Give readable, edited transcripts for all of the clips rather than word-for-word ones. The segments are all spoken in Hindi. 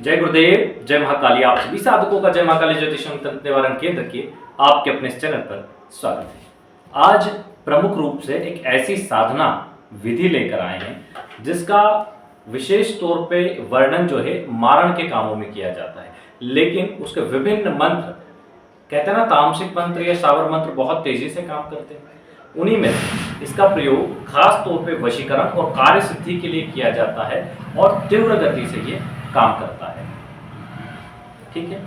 जय गुरुदेव, जय महाकाली। आप सभी साधकों का जय महाकाली ज्योतिष तंत्र निवारण केंद्र के आपके अपने इस चैनल पर स्वागत है। आज प्रमुख रूप से एक ऐसी साधना विधि लेकर आए हैं जिसका विशेष तौर पे वर्णन जो है मारण के कामों में किया जाता है, लेकिन उसके विभिन्न मंत्र, कहते हैं ना तामसिक मंत्र या शावर मंत्र बहुत तेजी से काम करते हैं। उन्हीं में इसका प्रयोग खास तौर पे वशीकरण और कार्य सिद्धि के लिए किया जाता है और तीव्र गति से ये काम करता है। ठीक है,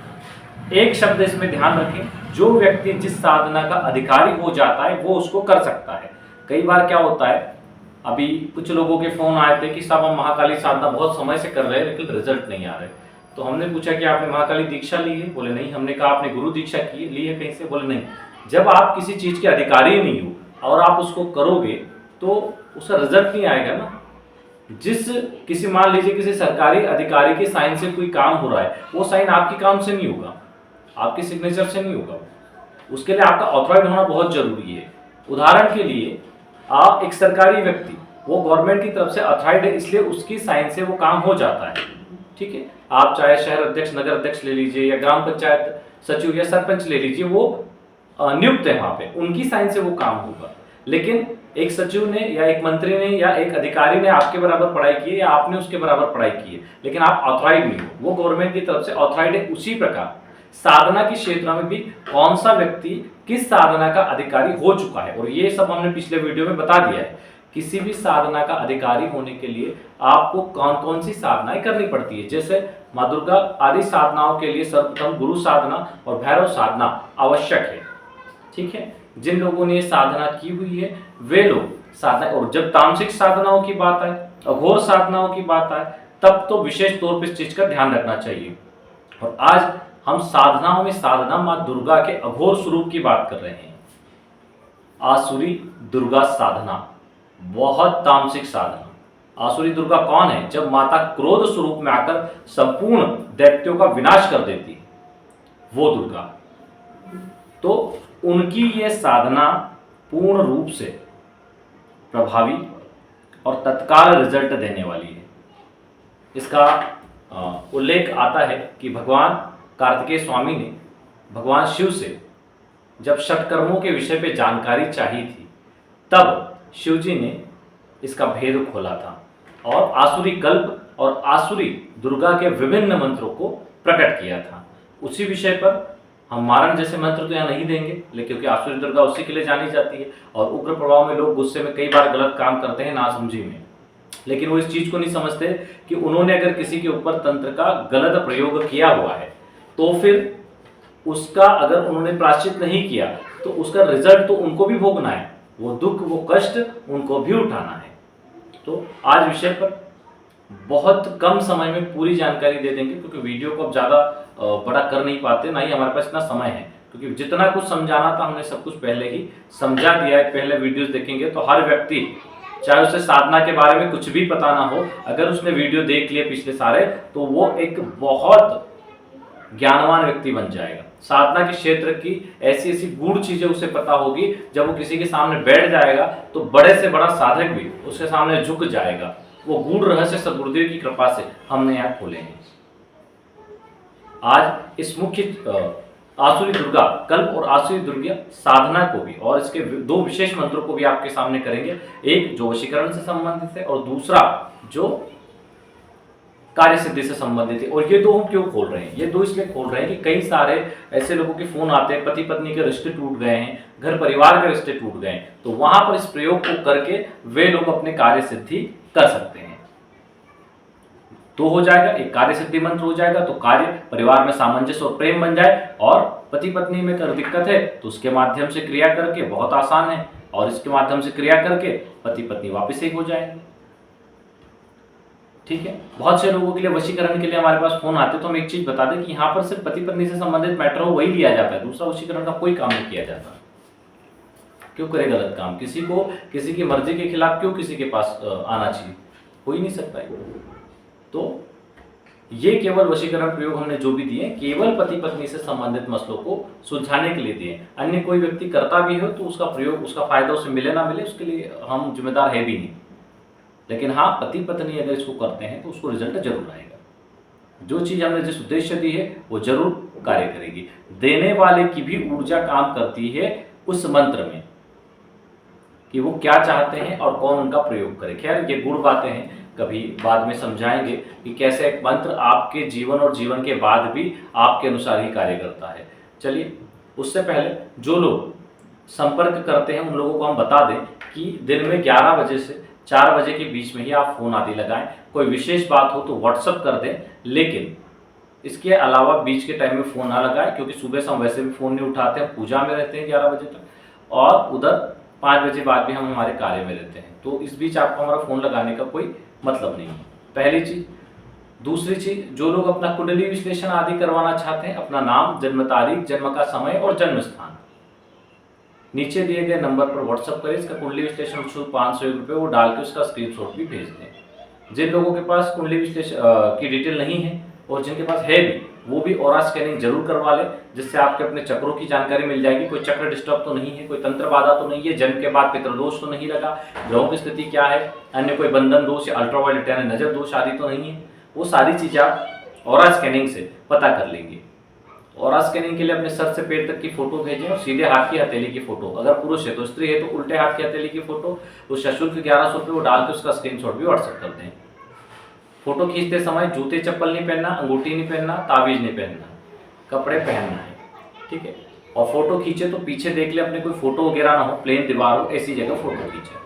एक शब्द इसमें ध्यान रखें, जो व्यक्ति जिस साधना का अधिकारी हो जाता है वो उसको कर सकता है। कई बार क्या होता है, अभी कुछ लोगों के फोन आए थे कि साहब हम महाकाली साधना बहुत समय से कर रहे हैं लेकिन रिजल्ट नहीं आ रहे। तो हमने पूछा कि आपने महाकाली दीक्षा ली है? बोले नहीं। हमने कहा आपने गुरु दीक्षा की ली है कहीं से? बोले नहीं। जब आप किसी चीज के अधिकारी नहीं हो और आप उसको करोगे तो उसका रिजल्ट नहीं आएगा ना। किसी मान लीजिए किसी सरकारी अधिकारी के साइन से कोई काम हो रहा है, वो साइन आपके काम से नहीं होगा, आपके सिग्नेचर से नहीं होगा, उसके लिए आपका ऑथराइज होना बहुत जरूरी है। उदाहरण के लिए आप एक सरकारी व्यक्ति, वो गवर्नमेंट की तरफ से ऑथराइज है, इसलिए उसकी साइन से वो काम हो जाता है। ठीक है, आप चाहे शहर अध्यक्ष, नगर अध्यक्ष ले लीजिए या ग्राम पंचायत सचिव या सरपंच ले लीजिए, वो नियुक्त है, वहां पे उनकी साइन से वो काम होगा। लेकिन एक सचिव ने या एक मंत्री ने या एक अधिकारी ने आपके बराबर पढ़ाई की है या आपने उसके बराबर पढ़ाई की है, लेकिन आप ऑथराइज नहीं हो, वो गवर्नमेंट की तरफ से ऑथराइज है। उसी प्रकार साधना के क्षेत्र में भी कौन सा व्यक्ति किस साधना का अधिकारी हो चुका है, और ये सब हमने पिछले वीडियो में बता दिया है। किसी भी साधना का अधिकारी होने के लिए आपको कौन कौन सी साधनाएं करनी पड़ती है। जैसे माँ दुर्गा आदि साधनाओं के लिए सर्वप्रथम गुरु साधना और भैरव साधना आवश्यक है। ठीक है, जिन लोगों ने साधना की हुई है वे लोग साधना, और जब तामसिक साधनाओं की बात आए, अघोर साधनाओं की बात आए, तब तो विशेष तौर पर इस चीज का ध्यान रखना चाहिए। और आज हम साधनाओं में साधना माँ दुर्गा के अघोर स्वरूप की बात कर रहे हैं। आसुरी दुर्गा साधना बहुत तामसिक साधना। आसुरी दुर्गा कौन है? जब माता क्रोध स्वरूप में आकर संपूर्ण दैत्यों का विनाश कर देती है, वो दुर्गा। तो उनकी ये साधना पूर्ण रूप से प्रभावी और तत्काल रिजल्ट देने वाली है। इसका उल्लेख आता है कि भगवान कार्तिकेय स्वामी ने भगवान शिव से जब षटकर्मों के विषय पे जानकारी चाहिए थी, तब शिव जी ने इसका भेद खोला था और आसुरी कल्प और आसुरी दुर्गा के विभिन्न मंत्रों को प्रकट किया था। उसी विषय पर हम मारण जैसे मंत्र तो यहाँ नहीं देंगे, लेकिन क्योंकि आसुरी दुर्गा उसी के लिए जानी जाती है और उग्र प्रभाव में लोग गुस्से में कई बार गलत काम करते हैं नासमझी में, लेकिन वो इस चीज को नहीं समझते कि उन्होंने अगर किसी के ऊपर तंत्र का गलत प्रयोग किया हुआ है तो फिर उसका अगर उन्होंने प्रायश्चित नहीं किया तो उसका रिजल्ट तो उनको भी भोगना है, वो दुख वो कष्ट उनको भी उठाना है। तो आज विषय पर बहुत कम समय में पूरी जानकारी दे देंगे, क्योंकि वीडियो को अब ज़्यादा बड़ा कर नहीं पाते, ना ही हमारे पास इतना समय है, क्योंकि जितना कुछ समझाना था हमने सब कुछ पहले ही समझा दिया है। पहले वीडियोस देखेंगे तो हर व्यक्ति, चाहे उसे साधना के बारे में कुछ भी पता ना हो, अगर उसने वीडियो देख लिए पिछले सारे, तो वो एक बहुत ज्ञानवान व्यक्ति बन जाएगा। साधना के क्षेत्र की ऐसी ऐसी गूढ़ चीजें उसे पता होगी, जब वो किसी के सामने बैठ जाएगा तो बड़े से बड़ा साधक भी उसके सामने झुक जाएगा। वो गूढ़ रहस्य सद्गुरुदेव की कृपा से हमने यहाँ खोले हैं। आज इस मुख्य आसुरी दुर्गा कल्प और आसुरी दुर्गा साधना को भी और इसके दो विशेष मंत्रों को भी आपके सामने करेंगे। एक जो वशीकरण से संबंधित है और दूसरा जो कार्य सिद्धि से संबंधित है। और ये दो हम क्यों खोल रहे हैं? ये दो इसलिए खोल रहे हैं कि कई सारे ऐसे लोगों के फोन आते हैं, पति पत्नी के रिश्ते टूट गए हैं, घर परिवार के रिश्ते टूट गए हैं, तो वहां पर इस प्रयोग को करके वे लोग अपने कार्य सिद्धि कर सकते हैं। तो हो जाएगा, एक कार्य सिद्धि मंत्र हो जाएगा, तो कार्य परिवार में सामंजस्य और प्रेम बन जाए, और पति पत्नी में अगर दिक्कत है तो उसके माध्यम से क्रिया करके बहुत आसान है, और इसके माध्यम से क्रिया करके पति पत्नी वापस एक हो जाएंगे। ठीक है, बहुत से लोगों के लिए वशीकरण के लिए हमारे पास फोन आते, तो हम एक चीज बता दें कि यहाँ पर सिर्फ पति पत्नी से संबंधित मैटर हो वही लिया जाता है, दूसरा वशीकरण का कोई काम नहीं किया जाता। क्यों करे गलत काम? किसी को किसी की मर्जी के खिलाफ क्यों किसी के पास आना चाहिए? हो ही नहीं सकता है। तो ये केवल वशीकरण प्रयोग हमने जो भी दिए केवल पति पत्नी से संबंधित मसलों को सुलझाने के लिए दिए। अन्य कोई व्यक्ति करता भी हो तो उसका प्रयोग, उसका फायदा उसे मिले ना मिले, उसके लिए हम जिम्मेदार है भी नहीं। लेकिन हाँ, पति पत्नी अगर इसको करते हैं तो उसको रिजल्ट जरूर आएगा। जो चीज़ हमने जिस उद्देश्य दी है वो जरूर कार्य करेगी। देने वाले की भी ऊर्जा काम करती है उस मंत्र में कि वो क्या चाहते हैं और कौन उनका प्रयोग करे। खैर ये गुण बातें हैं, कभी बाद में समझाएंगे कि कैसे एक मंत्र आपके जीवन और जीवन के बाद भी आपके अनुसार ही कार्य करता है। चलिए, उससे पहले जो लोग संपर्क करते हैं उन लोगों को हम बता दें कि दिन में 11 बजे से 4 बजे के बीच में ही आप फ़ोन आदि लगाएं। कोई विशेष बात हो तो व्हाट्सअप कर दें, लेकिन इसके अलावा बीच के टाइम में फ़ोन ना लगाएं, क्योंकि सुबह से हम वैसे भी फ़ोन नहीं उठाते, हम पूजा में रहते हैं 11 बजे तक, और उधर 5 बजे बाद भी हम हमारे कार्य में रहते हैं। तो इस बीच आपको हमारा फ़ोन लगाने का कोई मतलब नहीं है, पहली चीज़। दूसरी चीज़, जो लोग अपना कुंडली विश्लेषण आदि करवाना चाहते हैं, अपना नाम, जन्म तारीख, जन्म का समय और जन्म स्थान नीचे दिए गए नंबर पर व्हाट्सअप करें। इसका कुंडली विश्लेषण शुल्क 501 रुपये, वो डाल के उसका स्क्रीनशॉट भी भेज दें। जिन लोगों के पास कुंडली विश्लेषण की डिटेल नहीं है और जिनके पास है भी, वो भी ऑरा स्कैनिंग जरूर करवा लें, जिससे आपके अपने चक्रों की जानकारी मिल जाएगी। कोई चक्र डिस्टर्ब तो नहीं है, कोई तंत्र बाधा तो नहीं है, जन्म के बाद पितृदोष तो नहीं लगा, ग्रहों की स्थिति क्या है, अन्य कोई बंधन दोष या अल्ट्रावायलेट यानी नजर दोष आदि तो नहीं है। वो सारी चीज़ें आप ऑरा स्कैनिंग से पता कर लेंगे। ऑरा स्कैनिंग के लिए अपने सर से पैर तक की फोटो भेजें और सीधे हाथ की हथेली की फोटो, अगर पुरुष है तो, स्त्री है तो उल्टे हाथ की हथेली की फोटो, उस शुल्क 1100 रुपये वो डाल के उसका स्क्रीनशॉट भी व्हाट्सएप कर दें। फोटो खींचते समय जूते चप्पल नहीं पहनना, अंगूठी नहीं पहनना, ताबीज नहीं पहनना, कपड़े पहनना है, ठीक है। और फोटो खींचे तो पीछे देख ले अपने कोई फोटो वगैरह ना हो, प्लेन दीवार हो, ऐसी जगह फोटो खींचे,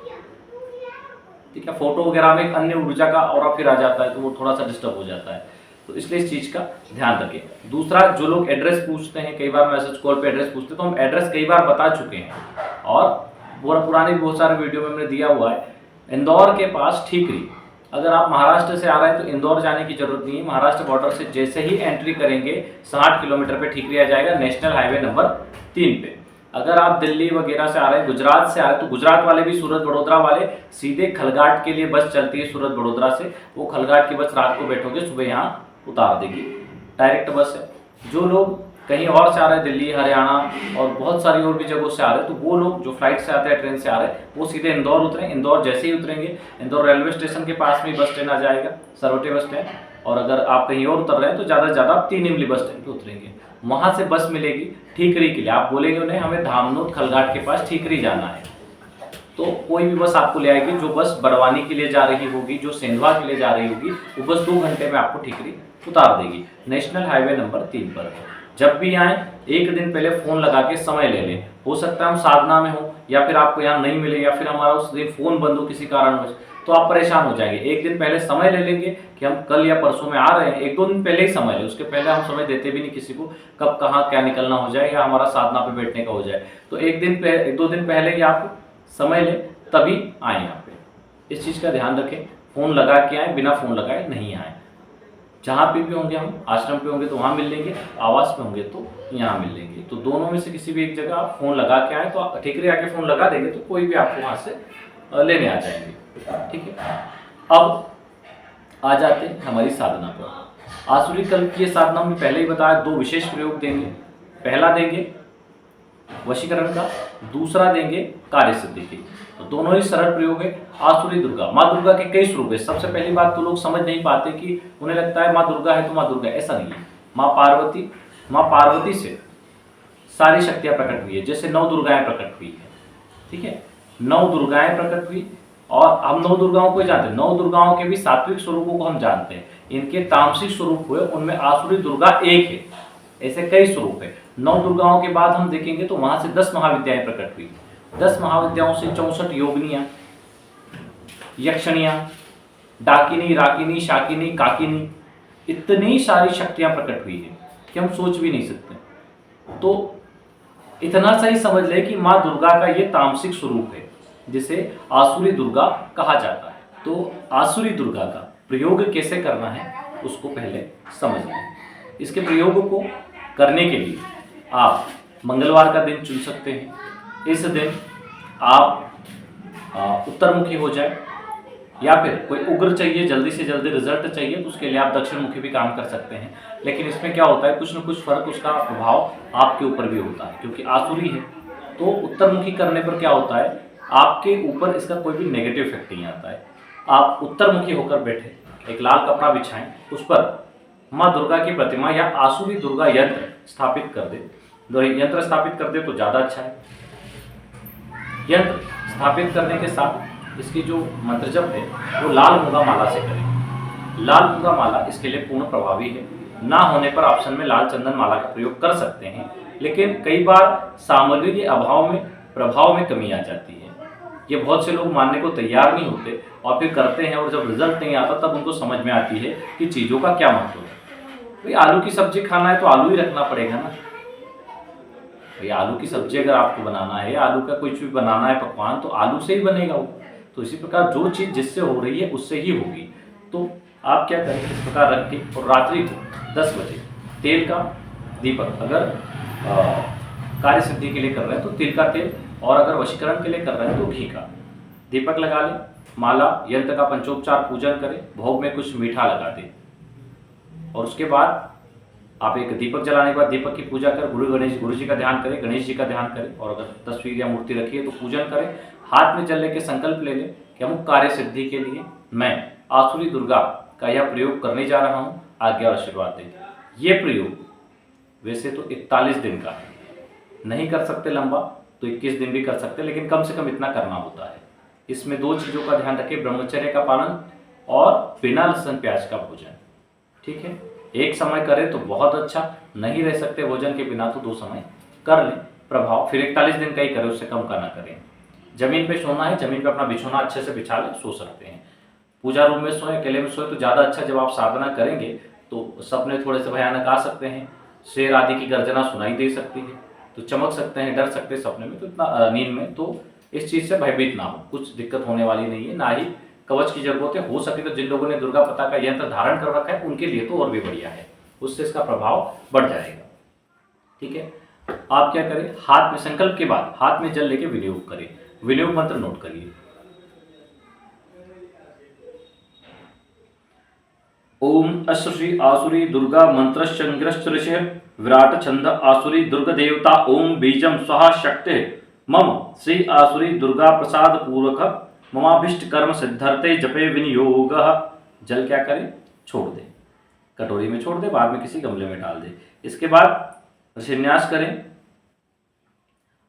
ठीक है। फोटो वगैरह में एक अन्य ऊर्जा का ऑरा फिर आ जाता है तो वो थोड़ा सा डिस्टर्ब हो जाता है, तो इसलिए इस चीज़ का ध्यान रखें। दूसरा, जो लोग एड्रेस पूछते हैं, कई बार मैसेज कॉल पे एड्रेस पूछते हैं, तो हम एड्रेस कई बार बता चुके हैं और पुरानी बहुत सारे वीडियो में हमने दिया हुआ है। इंदौर के पास ठीकरी, अगर आप महाराष्ट्र से आ रहे हैं तो इंदौर जाने की जरूरत नहीं है। महाराष्ट्र बॉर्डर से जैसे ही एंट्री करेंगे 60 किलोमीटर पे ठीकरी आ जाएगा, नेशनल हाईवे नंबर 3 पे। अगर आप दिल्ली वगैरह से आ रहे हैं, गुजरात से आ रहे हैं, तो गुजरात वाले भी सूरत बड़ोदरा वाले सीधे खलघाट के लिए बस चलती है सूरत बड़ोदरा से। वो खलघाट की बस रात को बैठोगे, सुबह यहाँ उतार देगी, डायरेक्ट बस है। जो लोग कहीं और से आ रहे हैं, दिल्ली, हरियाणा और बहुत सारी और भी जगहों से आ रहे हैं, तो वो लोग जो फ्लाइट से आते हैं, ट्रेन से आ रहे हैं, वो सीधे इंदौर उतरें। इंदौर जैसे ही उतरेंगे, इंदौर रेलवे स्टेशन के पास में बस स्टैंड आ जाएगा, सरवटे बस स्टैंड। और अगर आप कहीं और उतर रहे हैं तो ज़्यादा से ज़्यादा आप 3 इमली बस स्टैंड पे उतरेंगे, वहाँ से बस मिलेगी ठीकरी के लिए। आप बोलेंगे उन्हें हमें धामनोद खलघाट के पास ठीकरी जाना है, तो कोई भी बस आपको ले आएगी। जो बस बड़वानी के लिए जा रही होगी, जो सेंधवा के लिए जा रही होगी, वो बस 2 घंटे में आपको ठीकरी उतार देगी। नेशनल हाईवे नंबर 3 पर है। जब भी आए, एक दिन पहले फ़ोन लगा के समय ले लें। हो सकता है हम साधना में हो, या फिर आपको यहाँ नहीं मिले, या फिर हमारा उस दिन फ़ोन बंद हो किसी कारणवश, तो आप परेशान हो जाएंगे। एक दिन पहले समय ले लेंगे कि हम कल या परसों में आ रहे हैं, 1-2 दिन पहले ही समय लें। उसके पहले हम समय देते भी नहीं किसी को, कब कहाँ क्या निकलना हो जाए या हमारा साधना पे बैठने का हो जाए। तो 1-2 दिन पहले ही आप समय लें, तभी आएँ यहाँ पे। इस चीज़ का ध्यान रखें। फ़ोन लगा के आएँ, बिना फ़ोन लगाए नहीं आएँ। जहाँ पे भी होंगे, हम आश्रम पे होंगे तो वहाँ मिल लेंगे, आवास पे होंगे तो यहाँ मिल लेंगे। तो दोनों में से किसी भी एक जगह आप फ़ोन लगा के आए, तो आप ठीकरी आके फ़ोन लगा देंगे तो कोई भी आपको वहाँ से लेने आ जाएंगे, ठीक है। अब आ जाते हैं हमारी साधना पर। आसुरी कल्प की साधना में पहले ही बताया 2 विशेष प्रयोग देंगे। पहला देंगे वशीकरण का, दूसरा देंगे कार्य सिद्धि की। तो दोनों ही सरल प्रयोग है। आसुरी दुर्गा, माँ दुर्गा के कई स्वरूप है। सबसे पहली बात तो लोग समझ नहीं पाते कि उन्हें लगता है माँ दुर्गा है तो माँ दुर्गा, ऐसा नहीं है। माँ पार्वती से सारी शक्तियाँ प्रकट हुई है, जैसे 9 दुर्गाएं प्रकट हुई है, ठीक है। 9 दुर्गाएं प्रकट हुई, और हम 9 दुर्गाओं को जानते हैं। 9 दुर्गाओं के भी सात्विक स्वरूपों को हम जानते हैं। इनके तामसिक स्वरूप हुए, उनमें आसुरी दुर्गा एक है, ऐसे कई स्वरूप है। 9 दुर्गाओं के बाद हम देखेंगे तो वहां से 10 महाविद्याएं प्रकट हुई। 10 महाविद्याओं से 64 योगिनियां, यक्षणियां, डाकिनी, राकिनी, शाकिनी, काकिनी, इतनी सारी शक्तियां प्रकट हुई है कि हम सोच भी नहीं सकते। तो इतना सही समझ ले कि माँ दुर्गा का ये तामसिक स्वरूप है, जिसे आसुरी दुर्गा कहा जाता है। तो आसुरी दुर्गा का प्रयोग कैसे करना है उसको पहले समझ लें। इसके प्रयोग को करने के लिए आप मंगलवार का दिन चुन सकते हैं। इस दिन आप उत्तरमुखी हो जाए, या फिर कोई उग्र चाहिए, जल्दी से जल्दी रिजल्ट चाहिए, तो उसके लिए आप दक्षिणमुखी भी काम कर सकते हैं। लेकिन इसमें क्या होता है, कुछ न कुछ फर्क, उसका प्रभाव आपके ऊपर भी होता है, क्योंकि आसुरी है। तो उत्तरमुखी करने पर क्या होता है, आपके ऊपर इसका कोई भी नेगेटिव इफेक्ट नहीं आता है। आप उत्तरमुखी होकर बैठे, एक लाल कपड़ा बिछाएं, उस पर माँ दुर्गा की प्रतिमा या आसुरी दुर्गा यंत्र स्थापित कर दे। यंत्र स्थापित कर दे तो ज़्यादा अच्छा है। यंत्र स्थापित करने के साथ इसकी जो मंत्र जप है वो लाल मूंगा माला से करें। लाल मूंगा माला इसके लिए पूर्ण प्रभावी है। ना होने पर ऑप्शन में लाल चंदन माला का प्रयोग कर सकते हैं, लेकिन कई बार सामग्री के अभाव में प्रभाव में कमी आ जाती है। ये बहुत से लोग मानने को तैयार नहीं होते और फिर करते हैं, और जब रिजल्ट नहीं आता तब उनको समझ में आती है कि चीज़ों का क्या महत्व है। भाई आलू की सब्जी खाना है तो आलू ही रखना पड़ेगा ना। भाई आलू की सब्जी अगर आपको बनाना है, आलू का कुछ भी बनाना है पकवान, तो आलू से ही बनेगा वो। तो इसी प्रकार जो चीज़ जिससे हो रही है उससे ही होगी। तो आप क्या करें, इस प्रकार रख के और रात्रि को 10 बजे तेल का दीपक, अगर कार्य सिद्धि के लिए कर रहे हैं तो तिल का तेल, और अगर वशीकरण के लिए कर रहे हैं तो घी का दीपक लगा लें। माला यंत्र का पंचोपचार पूजन करें, भोग में कुछ मीठा लगा दें, और उसके बाद आप एक दीपक जलाने के बाद दीपक की पूजा कर गुरु जी का ध्यान करें, गणेश जी का ध्यान करें, और अगर तस्वीर या मूर्ति रखी है तो पूजन करें। हाथ में जल लेके संकल्प ले लें कि अमुक कार्य सिद्धि के लिए मैं आसुरी दुर्गा का यह प्रयोग करने जा रहा हूँ, आज्ञा और आशीर्वाद दें। ये प्रयोग वैसे तो 41 दिन का है, नहीं कर सकते लंबा तो 21 दिन भी कर सकते, लेकिन कम से कम इतना करना होता है। इसमें 2 चीज़ों का ध्यान रखें, ब्रह्मचर्य का पालन और बिना लहसुन प्याज का भोजन। ठीक है, एक समय करें तो बहुत अच्छा, नहीं रह सकते भोजन के बिना तो 2 समय कर लें प्रभाव, फिर 41 दिन का ही करें, उससे कम का ना करें। जमीन पे सोना है, जमीन पे अपना बिछोना अच्छे से बिछा लें, सो सकते हैं। पूजा रूम में सोए, किले में सोए तो ज़्यादा अच्छा। जब आप साधना करेंगे तो सपने थोड़े से भयानक आ सकते हैं, शेर आदि की गर्जना सुनाई दे सकती है, तो चमक सकते हैं, डर सकते हैं सपने में, तो इतना नींद में तो इस चीज़ से भयभीत ना हो, कुछ दिक्कत होने वाली नहीं है, ना ही कवच की जरूरत है। हो सके तो जिन लोगों ने दुर्गा पता का यंत्र धारण कर रखा है उनके लिए तो और भी बढ़िया है, उससे इसका प्रभाव बढ़ जाएगा। ठीक है, आप क्या करें, हाथ में संकल्प के बाद हाथ में जल लेके विनियोग करें। विनियोग मंत्र नोट करिए, ओम अश्री आसुरी दुर्गा मंत्र संग्रश्च विराट छंद आसुरी दुर्ग देवता ओम बीजम स्वाहा शक्ति मम श्री आसुरी दुर्गा प्रसाद पूर्वक ममाभिष्ट कर्म सिद्धर्थे जपे विनियोग। जल क्या करें, छोड़ दे, कटोरी में छोड़ दे, बाद में किसी गमले में डाल दे। इसके बाद शिन्यास करें,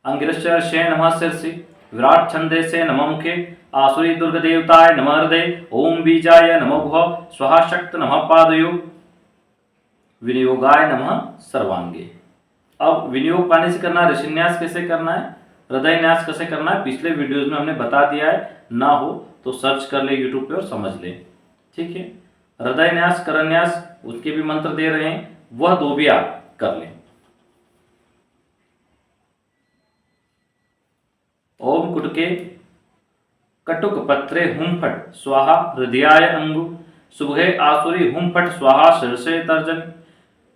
अंगिरश्य नमः शीर्षि विराट छंदे से नमः मुखे आसुरी दुर्ग देवताय नमः हृदय ओम बीजाय नमः भुव स्वाहा शक्त नमः पादयो विनियोगाय नमः सर्वांगे। अब विनियोग पाने से करना है, ऋषिन्यास कैसे करना है, हृदय न्यास कैसे करना है, पिछले वीडियोज में हमने बता दिया है, ना हो तो सर्च कर ले यूट्यूब पे और समझ ले। ठीक है, हृदय न्यास करन्यास उसके भी मंत्र दे रहे हैं, वह 2 भी आप कर लें। ओम कुटके कटुक पत्रे हुम फट स्वाहा हृदयाय अंगु सुबहे आसुरी हुम फट स्वाहा शीर्षे तर्जन।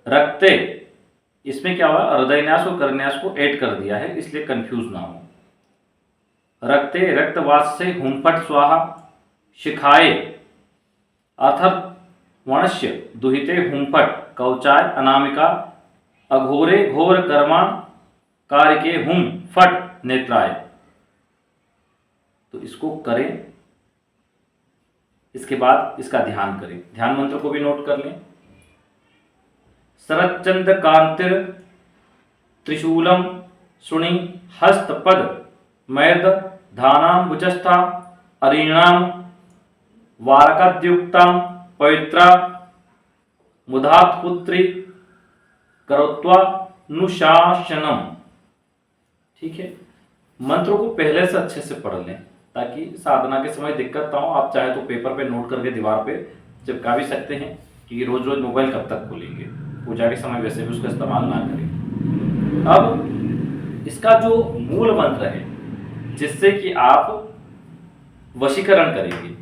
रक्ते, इसमें क्या हुआ, हृदयन्यास और करन्यास को ऐड कर दिया है, इसलिए कंफ्यूज ना हो। रक्ते रक्तवास से हुम फट स्वाहा शिखाए अथर् वणस्य दुहिते हुम फट कौचाय अनामिका अघोरे घोर कर्मा कार्य हुम फट नेत्राय। तो इसको करें, इसके बाद इसका ध्यान करें, ध्यान मंत्र को भी नोट कर लें। शरच्चंद कांतिर त्रिशूलम सुनि हस्तपद मैर्द धानाम भुजस्था अरीणाम वारकाद्युक्ताम पवित्रा मुधात्पुत्री करोत्वा नुशासनम। ठीक है, मंत्रों को पहले से अच्छे से पढ़ लें ताकि साधना के समय दिक्कत ना हो। आप चाहे तो पेपर पे नोट करके दीवार पे चिपका भी सकते हैं कि रोज रोज मोबाइल कब तक खोलेंगे, पूजा के समय वैसे भी उसका इस्तेमाल ना करें। अब इसका जो मूल मंत्र है जिससे कि आप वशीकरण करेंगे,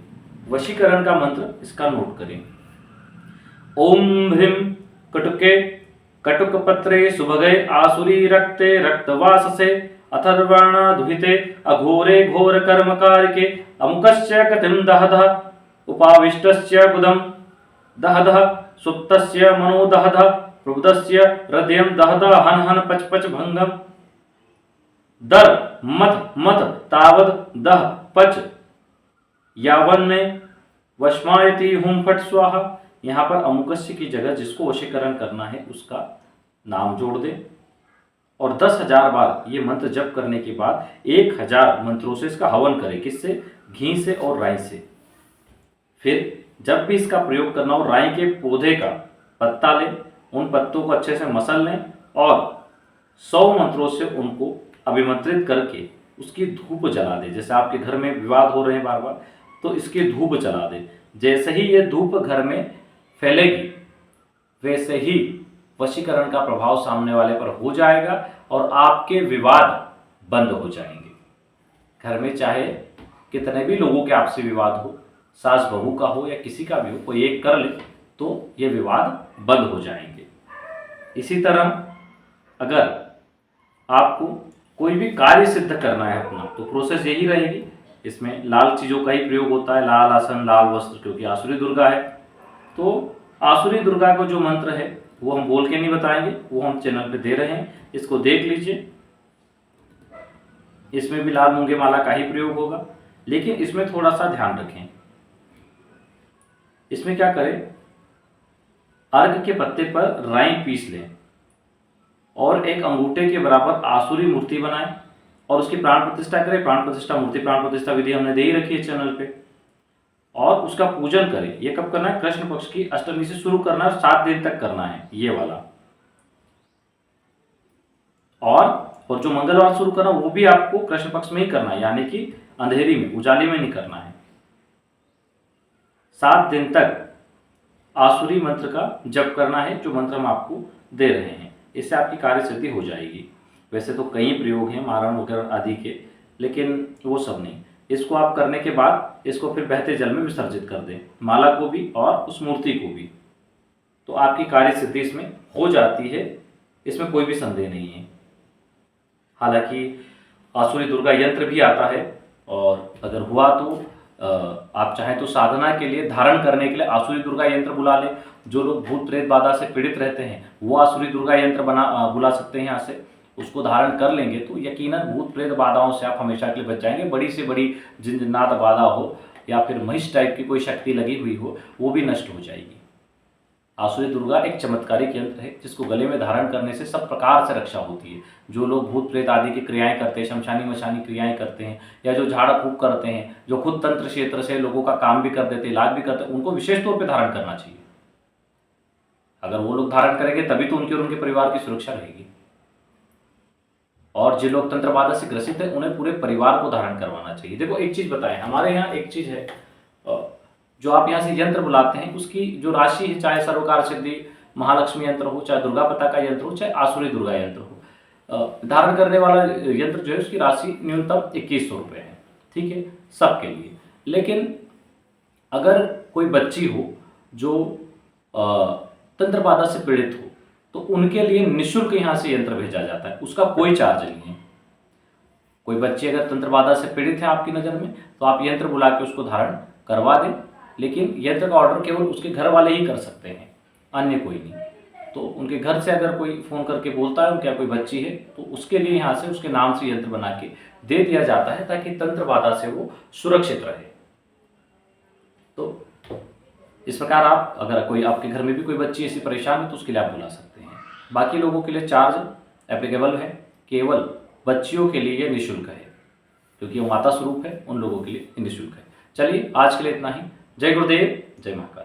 वशीकरण का मंत्र इसका नोट करें। ओम ह्रीं कटुके कटुक पत्रे सुभगे आसुरी रक्ते रक्तवास से अथर्वण दुहिते अघोरे घोर कर्म कार्य अमुकस्य कतिम दहदह उपाविष्टस्य बुधम दहदह सुप्तस्य मनो दहदह प्रबुदस्य हृदयं दहदह हन हन पच पच भंगम दर मत मत तावद दह पच यावन में वश्मायति हुम फट स्वाहा यहाँ पर अमुकस्य की जगह जिसको वशीकरण करना है उसका नाम जोड़ दें और 10,000 बार ये मंत्र जप करने के बाद 1,000 मंत्रों से इसका हवन करें। किससे? घी से और राई से। फिर जब भी इसका प्रयोग करना हो, राई के पौधे का पत्ता लें, उन पत्तों को अच्छे से मसल लें और 100 मंत्रों से उनको अभिमंत्रित करके उसकी धूप जला दें। जैसे आपके घर में विवाद हो रहे हैं बार बार, तो इसकी धूप जला दें। जैसे ही ये धूप घर में फैलेगी वैसे ही वशीकरण का प्रभाव सामने वाले पर हो जाएगा और आपके विवाद बंद हो जाएंगे। घर में चाहे कितने भी लोगों के आपसी विवाद हो, सास बहू का हो या किसी का भी हो, कोई एक कर ले तो ये विवाद बंद हो जाएंगे। इसी तरह अगर आपको कोई भी कार्य सिद्ध करना है अपना, तो प्रोसेस यही रहेगी। इसमें लाल चीज़ों का ही प्रयोग होता है, लाल आसन, लाल वस्त्र, क्योंकि आसुरी दुर्गा है। तो आसुरी दुर्गा को जो मंत्र है वो हम बोल के नहीं बताएंगे, वो हम चैनल पे दे रहे हैं, इसको देख लीजिए। इसमें भी लाल मूंगे माला का ही प्रयोग होगा, लेकिन इसमें थोड़ा सा ध्यान रखें। इसमें क्या करें, अर्घ के पत्ते पर राई पीस लें और एक अंगूठे के बराबर आसुरी मूर्ति बनाएं और उसकी प्राण प्रतिष्ठा करें। प्राण प्रतिष्ठा मूर्ति प्राण प्रतिष्ठा विधि हमने दे ही रखी है चैनल पे, और उसका पूजन करें। ये कब करना है? कृष्ण पक्ष की अष्टमी से शुरू करना है, 7 दिन तक करना है ये वाला। और जो मंगलवार शुरू करना वो भी आपको कृष्ण पक्ष में ही करना है, यानी कि अंधेरी में, उजाले में नहीं करना है। 7 दिन तक आसुरी मंत्र का जप करना है, जो मंत्र हम आपको दे रहे हैं। इससे आपकी कार्य सिद्धि हो जाएगी। वैसे तो कई प्रयोग हैं मारण वगैरह आदि के, लेकिन वो सब नहीं। इसको आप करने के बाद इसको फिर बहते जल में विसर्जित कर दें, माला को भी और उस मूर्ति को भी, तो आपकी कार्य सिद्धि इसमें हो जाती है। इसमें कोई भी संदेह नहीं है। हालांकि आसुरी दुर्गा यंत्र भी आता है, और अगर हुआ तो आप चाहें तो साधना के लिए, धारण करने के लिए आसुरी दुर्गा यंत्र बुला लें। जो लोग भूत प्रेत बाधा से पीड़ित रहते हैं वो आसुरी दुर्गा यंत्र बुला सकते हैं यहाँ से। उसको धारण कर लेंगे तो यकीनन भूत प्रेत बाधाओं से आप हमेशा के लिए बच जाएंगे। बड़ी से बड़ी जिन्नात बाधा हो या फिर महिष टाइप की कोई शक्ति लगी हुई हो, वो भी नष्ट हो जाएगी। आसुरी दुर्गा एक चमत्कारिक यंत्र है जिसको गले में धारण करने से सब प्रकार से रक्षा होती है। जो लोग भूत प्रेत आदि की क्रियाएं करते हैं, शमशानी मशानी क्रियाएं करते हैं, या जो झाड़ फूक करते हैं, जो खुद तंत्र क्षेत्र से लोगों का काम भी कर देते, इलाज भी करते हैं, उनको विशेष तौर पर धारण करना चाहिए। अगर वो लोग धारण करेंगे तभी तो उनके और उनके परिवार की सुरक्षा रहेगी। और जो लोग तंत्र बाधा से ग्रसित है उन्हें पूरे परिवार को धारण करवाना चाहिए। देखो एक चीज बताएं, हमारे यहाँ एक चीज है, जो आप यहाँ से यंत्र बुलाते हैं उसकी जो राशि है, चाहे सर्वकार सिद्धि महालक्ष्मी यंत्र हो, चाहे दुर्गा पता का यंत्र हो, चाहे आसुरी दुर्गा यंत्र हो, धारण करने वाला यंत्र जो है उसकी राशि न्यूनतम 2100 रुपये है। ठीक है, सबके लिए। लेकिन अगर कोई बच्ची हो जो तंत्र बाधा से पीड़ित हो तो उनके लिए निःशुल्क यहाँ से यंत्र भेजा जाता है, उसका कोई चार्ज नहीं है। कोई बच्ची अगर तंत्र बाधा से पीड़ित है आपकी नज़र में, तो आप यंत्र बुला के उसको धारण करवा दें, लेकिन यंत्र का ऑर्डर केवल उसके घर वाले ही कर सकते हैं, अन्य कोई नहीं। तो उनके घर से अगर कोई फ़ोन करके बोलता है उनके कोई बच्ची है, तो उसके लिए यहाँ से उसके नाम से यंत्र बना के दे दिया जाता है, ताकि तंत्र बाधा से वो सुरक्षित रहे। तो इस प्रकार आप, अगर कोई आपके घर में भी कोई बच्ची ऐसी परेशान है तो उसके लिए आप बुला सकते हैं। बाकी लोगों के लिए चार्ज एप्लीकेबल है, केवल बच्चियों के लिए ये निःशुल्क है, क्योंकि वो माता स्वरूप है, उन लोगों के लिए निःशुल्क है। चलिए आज के लिए इतना ही। जय गुरुदेव, जय महाकाल।